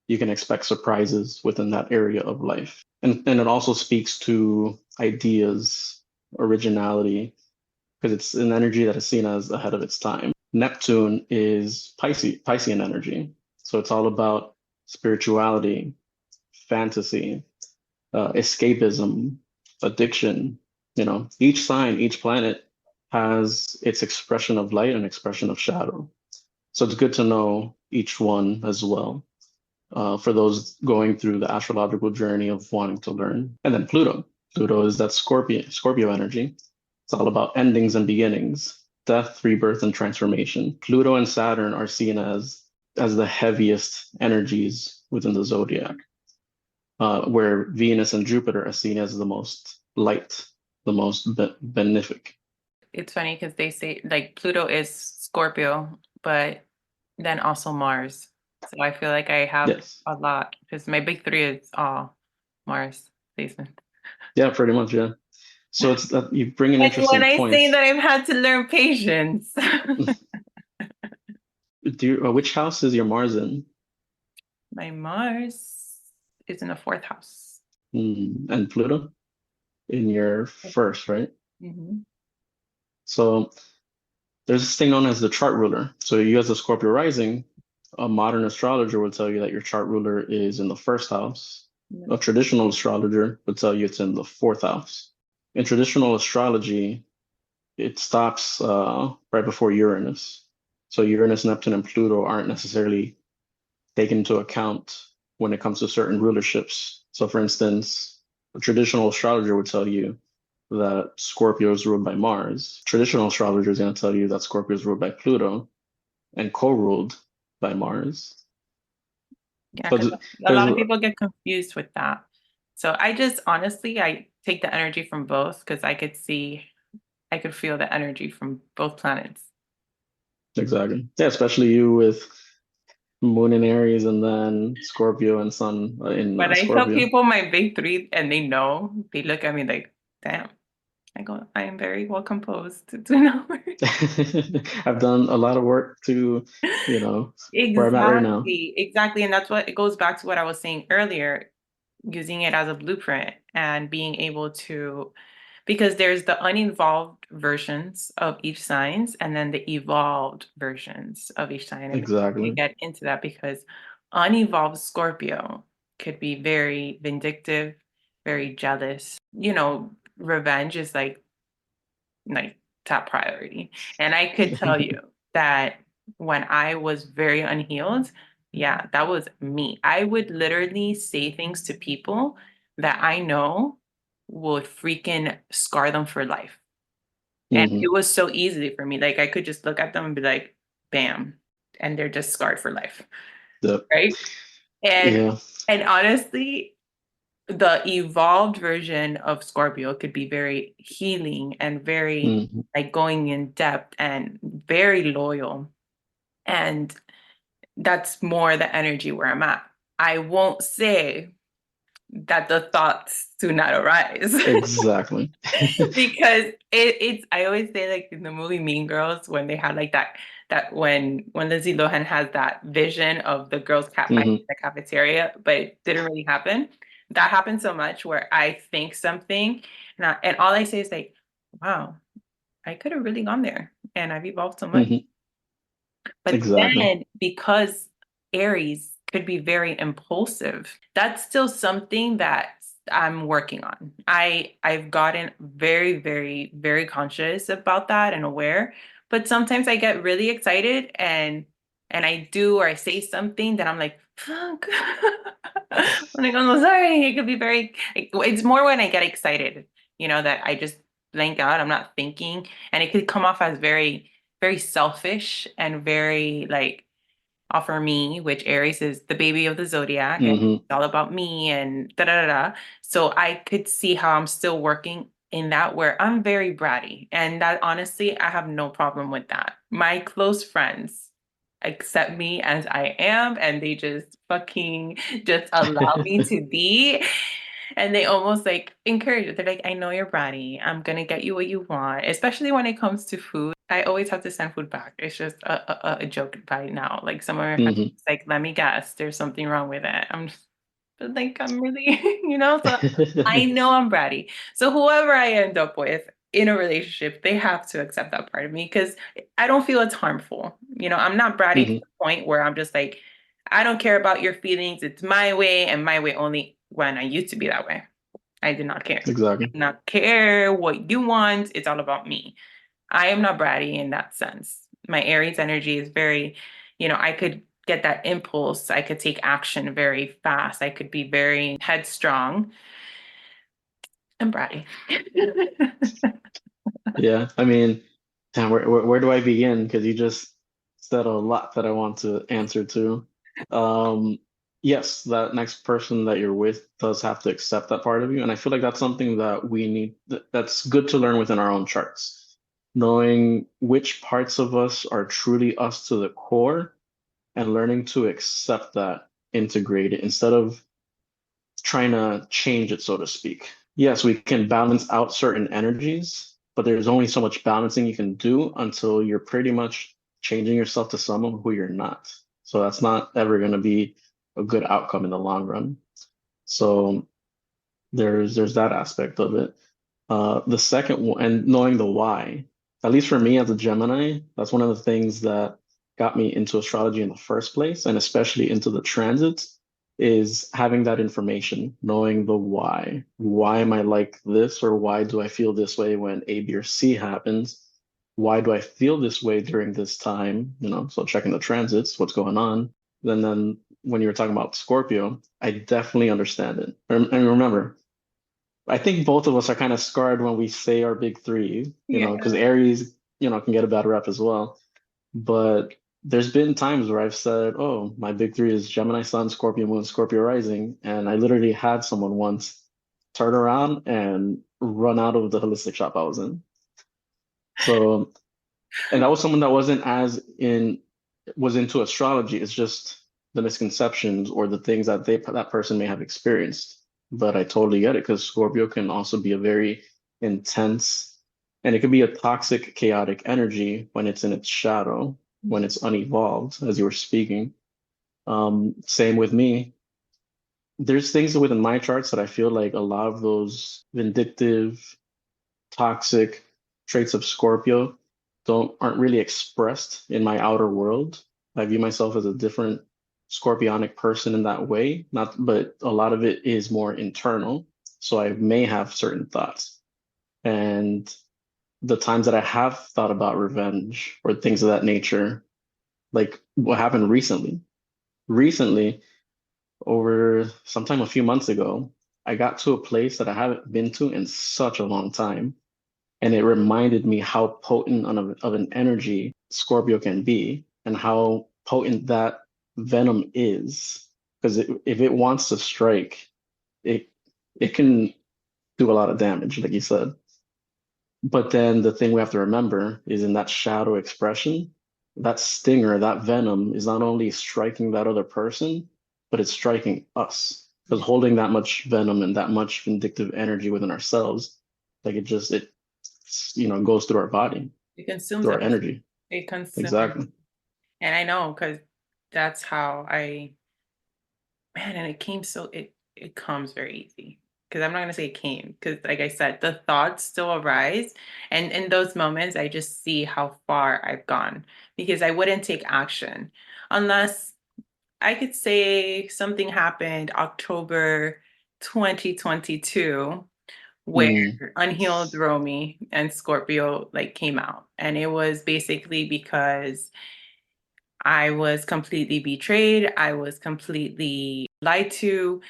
you can expect surprises within that area of life. And it also speaks to ideas, originality, because it's an energy that is seen as ahead of its time. Neptune is Piscean energy. So it's all about spirituality, fantasy, escapism, addiction. Each sign, each planet has its expression of light and expression of shadow. So it's good to know each one as well for those going through the astrological journey of wanting to learn. And then Pluto. Pluto is that Scorpio energy. It's all about endings and beginnings, death, rebirth, and transformation. Pluto and Saturn are seen as the heaviest energies within the zodiac, where Venus and Jupiter are seen as the most light, the most benefic.
It's funny because they say like Pluto is Scorpio, but then also Mars. So I feel like I have
Yes.
a lot because my big three is all Mars placement.
Yeah, pretty much, yeah. So it's that you bring an
And
interesting
when I
point.
say that I've had to learn patience.
Which house is your Mars in?
My Mars is in the 4th house.
And Pluto in your first, right?
Mm-hmm.
So there's this thing known as the chart ruler. So you as a Scorpio rising, a modern astrologer will tell you that your chart ruler is in the 1st house. A traditional astrologer would tell you it's in the 4th house. In traditional astrology, it stops right before Uranus. So Uranus, Neptune, and Pluto aren't necessarily taken into account when it comes to certain rulerships. So for instance, a traditional astrologer would tell you that Scorpio is ruled by Mars. Traditional astrologer is going to tell you that Scorpio is ruled by Pluto and co-ruled by Mars.
Yeah,
So
because a lot of people get confused with that. So I just honestly, I take the energy from both because I could feel the energy from both planets.
Exactly. Yeah, especially you with Moon in Aries and then Scorpio and Sun in
When I tell
Scorpio.
people my big three and they know, they look at me like, damn. I go, I am very well composed to know.
I've done a lot of work to, where I'm at right now.
Exactly. And that's what it goes back to what I was saying earlier, using it as a blueprint and being able to, because there's the uninvolved versions of each signs and then the evolved versions of each sign. And
Exactly.
we get into that because unevolved Scorpio could be very vindictive, very jealous. Revenge is like top priority. And I could tell you that when I was very unhealed, yeah, that was me. I would literally say things to people that I know would freaking scar them for life. And it was so easy for me. Like I could just look at them and be like, bam, and they're just scarred for life.
Yep.
Right. And honestly, the evolved version of Scorpio could be very healing and very like going in depth and very loyal. And that's more the energy where I'm at. I won't say that the thoughts do not arise.
Exactly.
Because it's I always say like in the movie Mean Girls when they had like that when Lindsay Lohan has that vision of the girls cat fight in the cafeteria, but it didn't really happen. That happened so much where I think something and all I say is like, wow, I could have really gone there and I've evolved so much. But then because Aries could be very impulsive, that's still something that I'm working on. I've gotten very, very, very conscious about that and aware. But sometimes I get really excited and I do or I say something that I'm like, fuck. I'm like, I'm sorry. It could be very. It's more when I get excited, that I just blank out. I'm not thinking. And it could come off as very, very selfish and very like, for me, which Aries is the baby of the zodiac, and
Hmm.
it's all about me and da da da da. So I could see how I'm still working in that where I'm very bratty. And that honestly, I have no problem with that. My close friends accept me as I am, and they just fucking just allow me to be. And they almost like encourage it. They're like, I know you're bratty. I'm gonna get you what you want, especially when it comes to food. I always have to send food back. It's just a joke by now. Like some of my friends,
Hmm.
like, let me guess, there's something wrong with it. I'm just but, like, I'm really, so I know I'm bratty. So whoever I end up with in a relationship, they have to accept that part of me because I don't feel it's harmful. I'm not bratty to
Hmm.
the point where I'm just like, I don't care about your feelings. It's my way and my way only when I used to be that way. I did not care. I
Exactly.
did not care what you want. It's all about me. I am not bratty in that sense. My Aries energy is very, I could get that impulse. I could take action very fast. I could be very headstrong and bratty.
Yeah, I mean, damn, where do I begin? Because you just said a lot that I want to answer to. Um, yes, that next person that you're with does have to accept that part of you, and I feel like that's something that we need. That's good to learn within our own charts, knowing which parts of us are truly us to the core, and learning to accept that, integrate it instead of trying to change it, so to speak. Yes, we can balance out certain energies, but there's only so much balancing you can do until you're pretty much changing yourself to someone who you're not. So that's not ever going to be a good outcome in the long run. So there's that aspect of it. The second one, and knowing the why, at least for me as a Gemini, that's one of the things that got me into astrology in the first place, and especially into the transits, is having that information, knowing the why. Why am I like this, or why do I feel this way when A, B, or C happens? Why do I feel this way during this time? So checking the transits, what's going on. Then when you were talking about Scorpio, I definitely understand it. And remember, I think both of us are kind of scarred when we say our big three, because
Yeah.
Aries, can get a bad rep as well. But there's been times where I've said, oh, my big three is Gemini Sun, Scorpio Moon, Scorpio Rising. And I literally had someone once turn around and run out of the holistic shop I was in. So, and that was someone that was into astrology. It's just the misconceptions or the things that person may have experienced. But I totally get it because Scorpio can also be a very intense, and it can be a toxic, chaotic energy when it's in its shadow, when it's unevolved, as you were speaking. Same with me. There's things within my charts that I feel like a lot of those vindictive, toxic traits of Scorpio don't aren't really expressed in my outer world. I view myself as a different scorpionic person in that way, not but a lot of it is more internal. So I may have certain thoughts. And the times that I have thought about revenge or things of that nature, like what happened recently, over sometime a few months ago, I got to a place that I haven't been to in such a long time. And it reminded me how potent of an energy Scorpio can be and how potent that venom is. Because if it wants to strike, it it can do a lot of damage, like you said. But then the thing we have to remember is in that shadow expression, that stinger, that venom is not only striking that other person, but it's striking us. Because holding that much venom and that much vindictive energy within ourselves, like it goes through our body,
It consumes
through our
everything.
energy.
It consumes.
Exactly.
And I know because that's how man, and it comes very easy. Because I'm not gonna say it came, because like I said, the thoughts still arise. And in those moments, I just see how far I've gone because I wouldn't take action unless I could say something happened October 2022 where
Mm,
Unhealed Romy and Scorpio like came out. And it was basically because I was completely betrayed. I was completely lied to.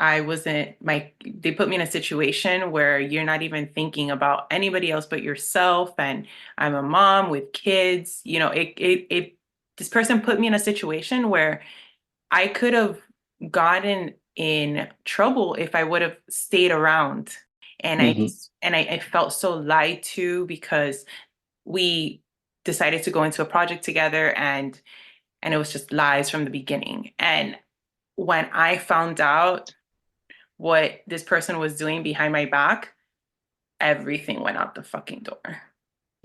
they put me in a situation where you're not even thinking about anybody else but yourself. And I'm a mom with kids. This person put me in a situation where I could have gotten in trouble if I would have stayed around. And I
Mm-hmm.
and I felt so lied to because we decided to go into a project together, and it was just lies from the beginning. And when I found out what this person was doing behind my back, everything went out the fucking door.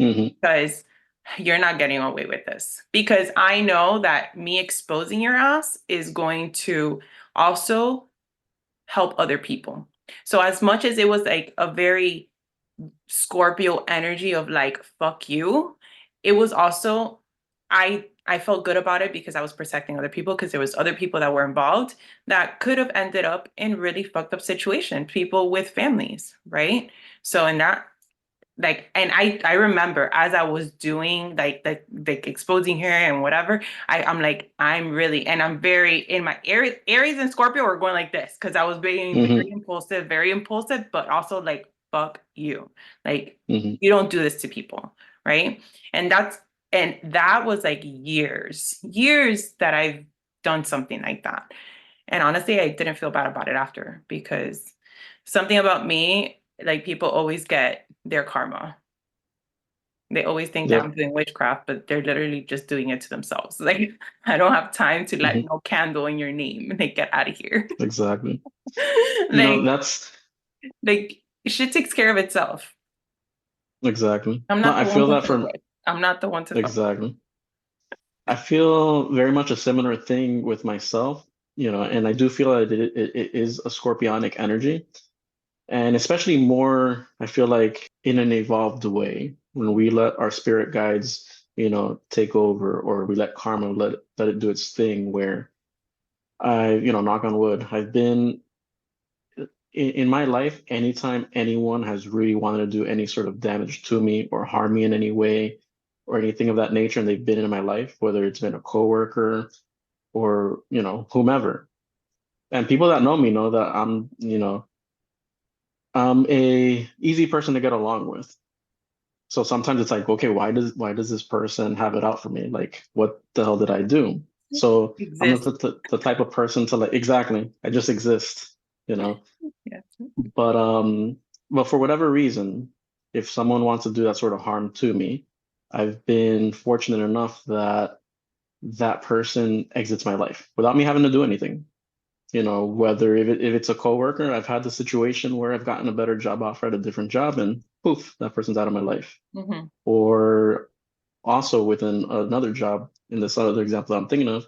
Mm-hmm.
Because you're not getting away with this. Because I know that me exposing your ass is going to also help other people. So as much as it was like a very Scorpio energy of like, fuck you, it was also, I felt good about it because I was protecting other people, because there was other people that were involved that could have ended up in really fucked up situations, people with families, right? So in that, like, and I remember as I was doing like exposing her and whatever, I'm like, I'm really, and I'm very in my Aries and Scorpio are going like this, because I was being very impulsive, but also like, fuck you. Like,
Mm-hmm.
you don't do this to people, right? And that was like years that I've done something like that. And honestly, I didn't feel bad about it after, because something about me, like, people always get their karma. They always think that I'm
Yep.
doing witchcraft, but they're literally just doing it to themselves. Like, I don't have time to light
Mm-hmm.
no candle in your name. Like, get out of here.
Exactly.
like,
That's
like shit takes care of itself.
exactly.
I'm
No,
not
I
the one
feel
to
that
fuck
from
with. I'm not the one to fuck with.
exactly. I feel very much a similar thing with myself, and I do feel that it is a scorpionic energy. And especially more, I feel like in an evolved way, when we let our spirit guides, take over, or we let karma let it do its thing, where knock on wood, I've been in my life, anytime anyone has really wanted to do any sort of damage to me or harm me in any way or anything of that nature, and they've been in my life, whether it's been a coworker or, whomever. And people that know me know that I'm a easy person to get along with. So sometimes it's like, okay, why does this person have it out for me? Like, what the hell did I do? So I'm
Exist.
the type of person to, like, exactly, I just exist, you know.
Yeah.
But for whatever reason, if someone wants to do that sort of harm to me, I've been fortunate enough that that person exits my life without me having to do anything. Whether if it's a coworker, I've had the situation where I've gotten a better job offer at a different job, and poof, that person's out of my life.
Mm-hmm.
Or also within another job, in this other example that I'm thinking of,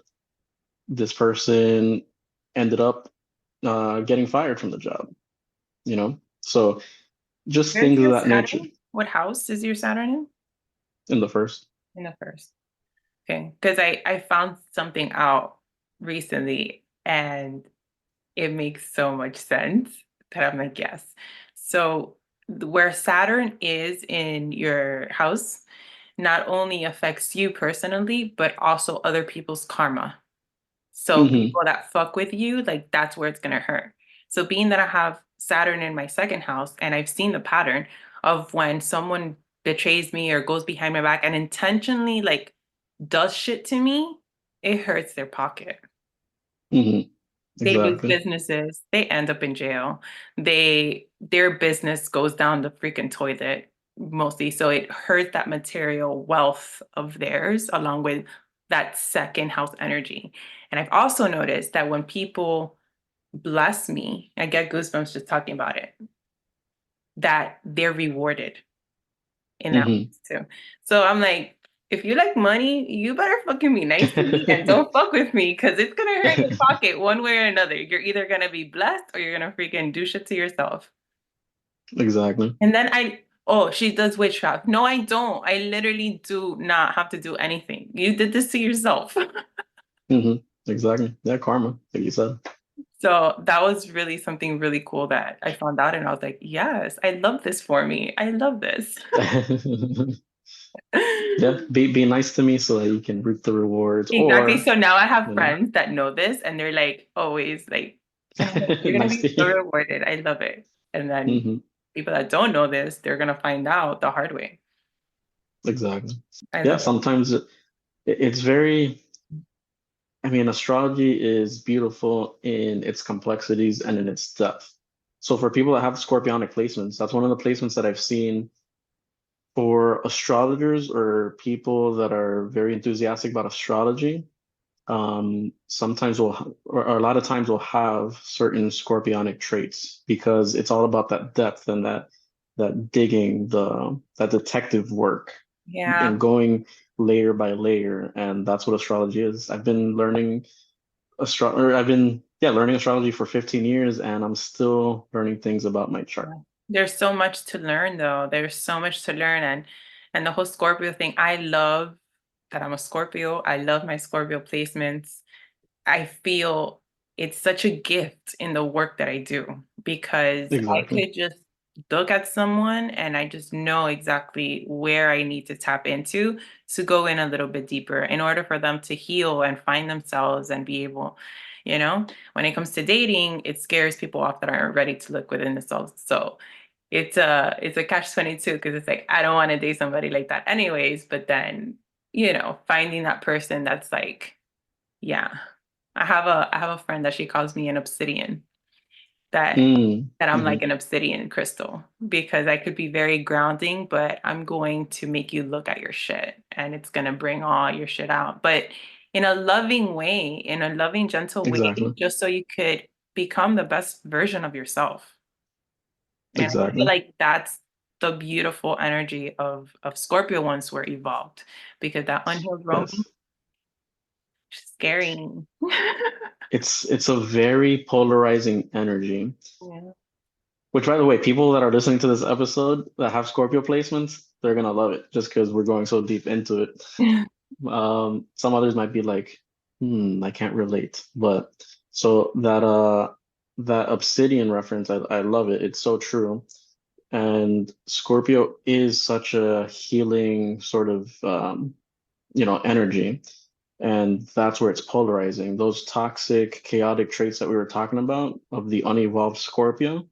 this person ended up getting fired from the job. So just
Where's
things of
your
that nature.
Saturn? What house is your Saturn in?
In the first.
In the first. Okay. Because I found something out recently, and it makes so much sense that I'm like, yes. So where Saturn is in your house not only affects you personally, but also other people's karma. So
Hmm.
people that fuck with you, like, that's where it's gonna hurt. So being that I have Saturn in my second house, and I've seen the pattern of when someone betrays me or goes behind my back and intentionally like does shit to me, it hurts their pocket.
Hmm.
They lose
Exactly.
businesses, they end up in jail. Their business goes down the freaking toilet mostly. So it hurts that material wealth of theirs along with that second house energy. And I've also noticed that when people bless me, I get goosebumps just talking about it, that they're rewarded in that
Hmm.
ways too. So I'm like, if you like money, you better fucking be nice to me and don't fuck with me, because it's gonna hurt your pocket one way or another. You're either gonna be blessed or you're gonna freaking do shit to yourself.
Exactly.
And then oh, she does witchcraft. No, I don't. I literally do not have to do anything. You did this to yourself.
Hmm. Exactly. Yeah, karma, like you said.
So that was really something really cool that I found out. And I was like, yes, I love this for me. I love this.
Yeah, be nice to me so that you can reap the rewards,
Exactly.
or
So now I have
you know
friends that know this, and they're like always like And I'm like, you're gonna
Nice
be
to
so
hear.
rewarded. I love it. And then
Hmm.
people that don't know this, they're gonna find out the hard way.
Exactly.
I
Yeah,
love it.
sometimes it's very, I mean, astrology is beautiful in its complexities and in its depth. So for people that have scorpionic placements, that's one of the placements that I've seen for astrologers or people that are very enthusiastic about astrology. Sometimes or a lot of times we'll have certain scorpionic traits because it's all about that depth and that digging, that detective work
Yeah.
and going layer by layer. And that's what astrology is. I've been learning learning astrology for 15 years and I'm still learning things about my chart.
Yeah. There's so much to learn though. There's so much to learn and the whole Scorpio thing. I love that I'm a Scorpio. I love my Scorpio placements. I feel it's such a gift in the work that I do because I
Exactly.
could just look at someone and I just know exactly where I need to tap into to go in a little bit deeper in order for them to heal and find themselves and be able, when it comes to dating, it scares people off that aren't ready to look within themselves. So it's a catch 22 because it's like I don't want to date somebody like that anyways, but then, finding that person that's like, yeah. I have a friend that she calls me an obsidian, that
Mm,
that I'm
hmm.
like an obsidian crystal because I could be very grounding, but I'm going to make you look at your shit and it's going to bring all your shit out. But in a loving way, in a loving, gentle way,
Exactly.
just so you could become the best version of yourself. And I feel
Exactly.
like that's the beautiful energy of Scorpio once we're evolved because that unhealed Romy,
Yes.
she's scary.
It's a very polarizing energy.
Yeah.
Which, by the way, people that are listening to this episode that have Scorpio placements, they're gonna love it just because we're going so deep into it. Some others might be like, I can't relate. But so that obsidian reference, I love it. It's so true. And Scorpio is such a healing sort of energy. And that's where it's polarizing. Those toxic, chaotic traits that we were talking about of the unevolved Scorpio,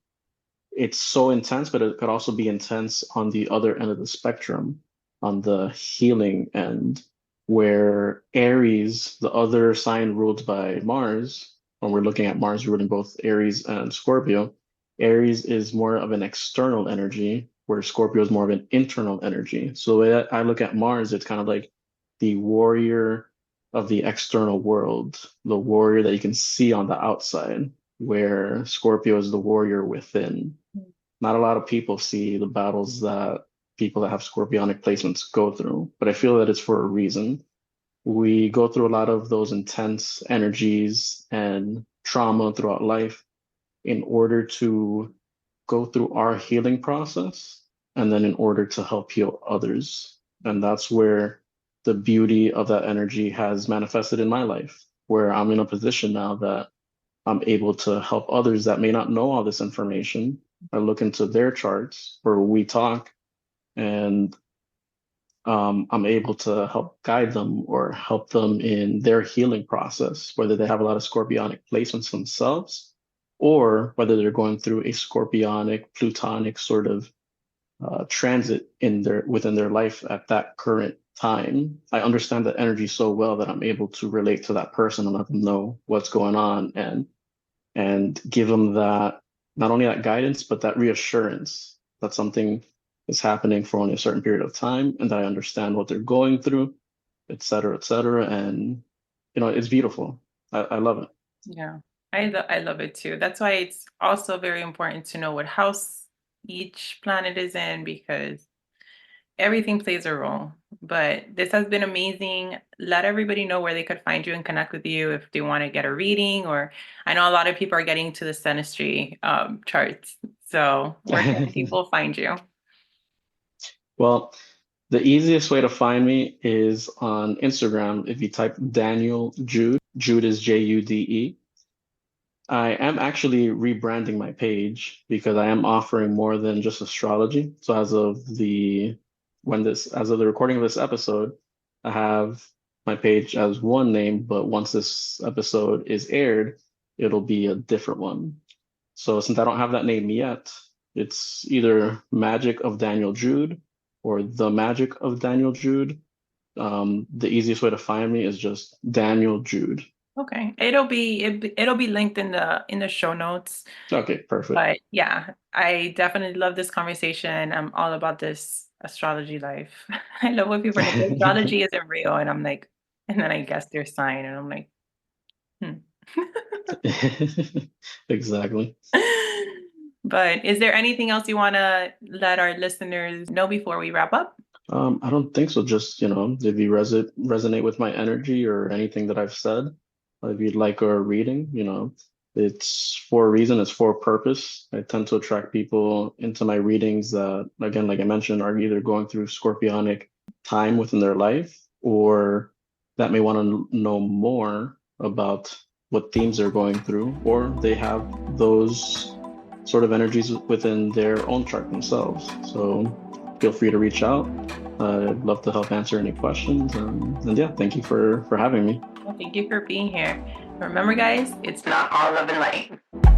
it's so intense, but it could also be intense on the other end of the spectrum, on the healing end, where Aries, the other sign ruled by Mars, when we're looking at Mars ruling both Aries and Scorpio, Aries is more of an external energy, where Scorpio is more of an internal energy. So the way that I look at Mars, it's kind of like the warrior of the external world, the warrior that you can see on the outside, where Scorpio is the warrior within. Not a lot of people see the battles that people that have scorpionic placements go through, but I feel that it's for a reason. We go through a lot of those intense energies and trauma throughout life in order to go through our healing process and then in order to help heal others. And that's where the beauty of that energy has manifested in my life, where I'm in a position now that I'm able to help others that may not know all this information. I look into their charts where we talk and I'm able to help guide them or help them in their healing process, whether they have a lot of scorpionic placements themselves or whether they're going through a scorpionic, plutonic sort of transit within their life at that current time. I understand that energy so well that I'm able to relate to that person and let them know what's going on and give them that, not only that guidance, but that reassurance that something is happening for only a certain period of time and that I understand what they're going through, et cetera, et cetera. And, it's beautiful. I love it.
Yeah, I love it too. That's why it's also very important to know what house each planet is in because everything plays a role. But this has been amazing. Let everybody know where they could find you and connect with you if they want to get a reading, or I know a lot of people are getting to the synastry charts. So where can people find you?
Well, the easiest way to find me is on Instagram. If you type Daniel Jude, Jude is Jude. I am actually rebranding my page because I am offering more than just astrology. So as of the recording of this episode, I have my page as one name, but once this episode is aired, it'll be a different one. So since I don't have that name yet, it's either Magic of Daniel Jude or The Magic of Daniel Jude. The easiest way to find me is just Daniel Jude.
Okay. It'll be linked in the show notes.
Okay, perfect.
But yeah, I definitely love this conversation. I'm all about this astrology life. I love when people are like, astrology isn't real. And I'm like, and then I guess their sign, and I'm like,
Exactly.
But is there anything else you want to let our listeners know before we wrap up?
I don't think so. Just, if you resonate with my energy or anything that I've said, if you'd like a reading, it's for a reason, it's for a purpose. I tend to attract people into my readings that, again, like I mentioned, are either going through scorpionic time within their life or that may want to know more about what themes they're going through, or they have those sort of energies within their own chart themselves. So feel free to reach out. I'd love to help answer any questions. And yeah, thank you for having me.
Well, thank you for being here. Remember, guys, it's not all love and light.